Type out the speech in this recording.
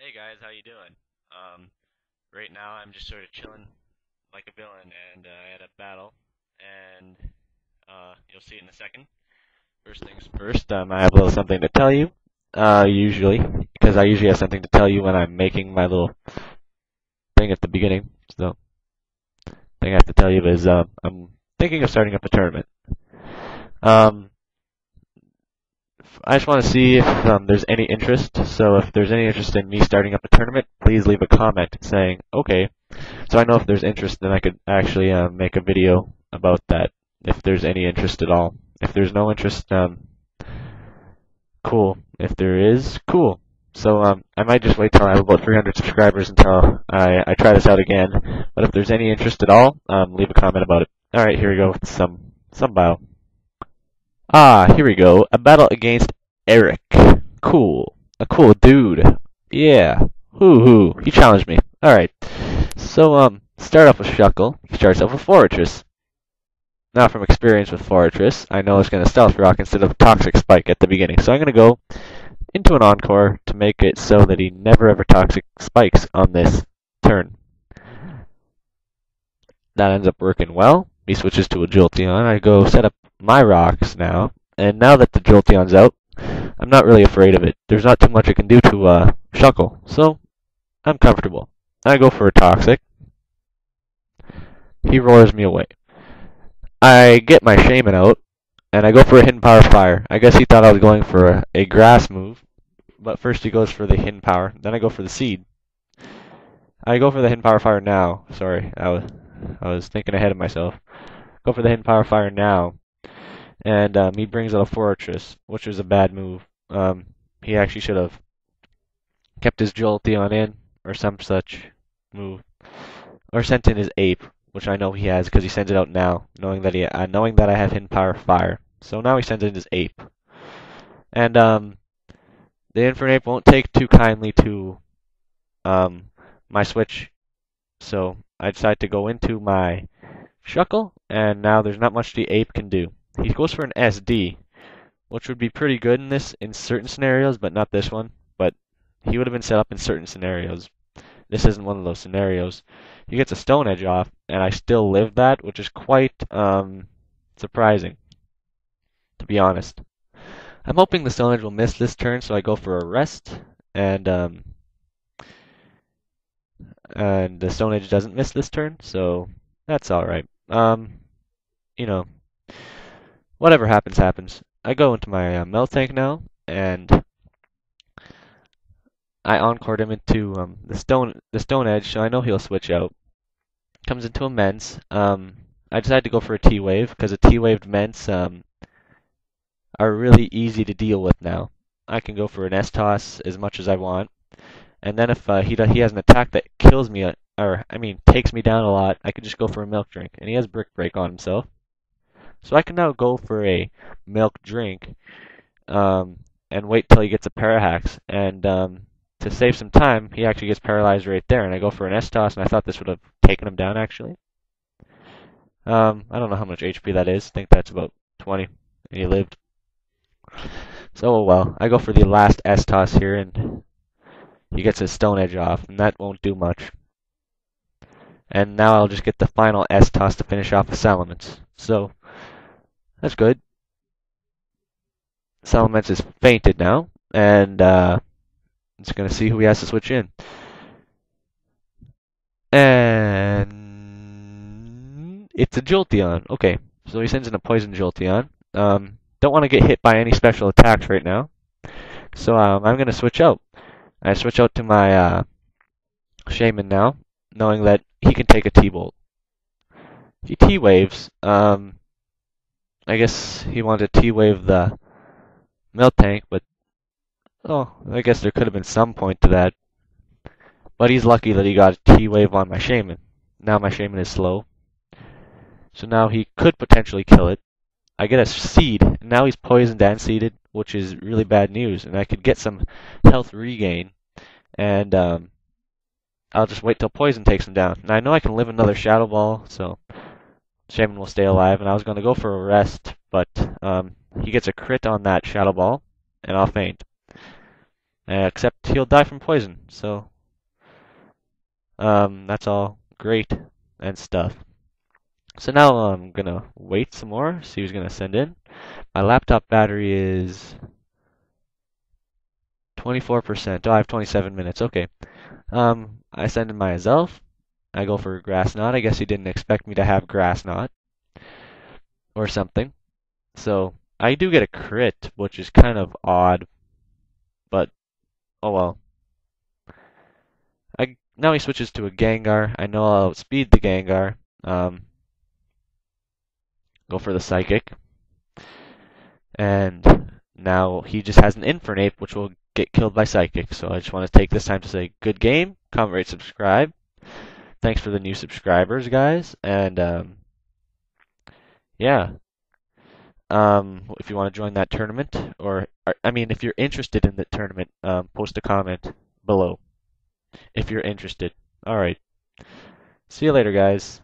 Hey guys, how you doing? Right now I'm just sort of chilling like a villain, and I had a battle, and you'll see it in a second. First things first, I have a little something to tell you. Usually, because I usually have something to tell you when I'm making my little thing at the beginning. So, thing I have to tell you is I'm thinking of starting up a tournament. Um, I just want to see if there's any interest. So if there's any interest in me starting up a tournament, please leave a comment saying, okay. So I know if there's interest, then I could actually make a video about that, if there's any interest at all. If there's no interest, cool. If there is, cool. So I might just wait till I have about 300 subscribers until I try this out again. But if there's any interest at all, leave a comment about it. All right, here we go with some bio. Here we go. A battle against Erik. Cool. A cool dude. Yeah. Hoo. He challenged me. All right. So, start off with Shuckle. He starts off with Fortress. Now, from experience with Fortress, I know it's going to Stealth Rock instead of Toxic Spike at the beginning. So I'm going to go into an Encore to make it so that he never ever Toxic Spikes on this turn. That ends up working well. He switches to a Jolteon. I go set up my rocks now. And now that the Jolteon's out, I'm not really afraid of it. There's not too much I can do to Shuckle. So, I'm comfortable. I go for a Toxic. He roars me away. I get my Shaman out, and I go for a Hidden Power Fire. I guess he thought I was going for a grass move, but first he goes for the Hidden Power. Then I go for the Seed. I go for the Hidden Power Fire now. Sorry, I was thinking ahead of myself. Go for the Hidden Power Fire now, and he brings out a Fortress, which was a bad move. He actually should have kept his Jolteon in, or some such move, or sent in his Ape, which I know he has because he sends it out now, knowing that I have Hidden Power Fire. So now he sends in his Ape, and the Infernape won't take too kindly to my switch, so I decide to go into my Shuckle, and now there's not much the Ape can do. He goes for an SD, which would be pretty good in certain scenarios, but not this one. But he would have been set up in certain scenarios. This isn't one of those scenarios. He gets a Stone Edge off, and I still live that, which is quite surprising, to be honest. I'm hoping the Stone Edge will miss this turn, so I go for a rest, and the Stone Edge doesn't miss this turn, so that's all right. You know, whatever happens, happens. I go into my Miltank now, and I encored him into the Stone Edge, so I know he'll switch out. Comes into a Mence. I decided to go for a T-Wave because a T-Waved Mence are really easy to deal with now. I can go for an S-Toss as much as I want, and then if he has an attack that kills me, or I mean takes me down a lot, I can just go for a Milk Drink, and he has Brick Break on himself. So I can now go for a Milk Drink, and wait till he gets a Parahax, and to save some time, he actually gets paralyzed right there, and I go for an S-Toss, and I thought this would have taken him down, actually. I don't know how much HP that is. I think that's about 20, and he lived. So, oh well. I go for the last S-Toss here, and he gets his Stone Edge off, and that won't do much. And now I'll just get the final S-Toss to finish off with Salamence. So, that's good. Salamence is fainted now, and it's going to see who he has to switch in. And it's a Jolteon. Okay, so he sends in a Poison Jolteon. Don't want to get hit by any special attacks right now. So I'm going to switch out. I switch out to my Shaman now, knowing that he can take a T-Bolt. He T-Waves. I guess he wanted to T-Wave the Miltank, but oh, I guess there could have been some point to that. But he's lucky that he got a T-Wave on my Shaman. Now my Shaman is slow. So now he could potentially kill it. I get a Seed, and now he's poisoned and seeded, which is really bad news. And I could get some health regain, and I'll just wait till Poison takes him down. And I know I can live another Shadow Ball, so Shaman will stay alive. And I was going to go for a rest, but he gets a crit on that Shadow Ball, and I'll faint. except he'll die from poison. So that's all great and stuff. So now I'm gonna wait some more, see who's gonna send in. My laptop battery is 24%. Oh, I have 27 minutes. Okay. I send in my Azelf. I go for grass knot. I guess he didn't expect me to have grass knot or something. So I do get a crit, which is kind of odd, but oh well. Now he switches to a Gengar. I know I'll outspeed the Gengar. Go for the Psychic. And now he just has an Infernape, which will get killed by Psychic. So I just want to take this time to say good game, comment, rate, subscribe. Thanks for the new subscribers, guys. And yeah, if you want to join that tournament, or I mean, if you're interested in the tournament, post a comment below if you're interested. All right. See you later, guys.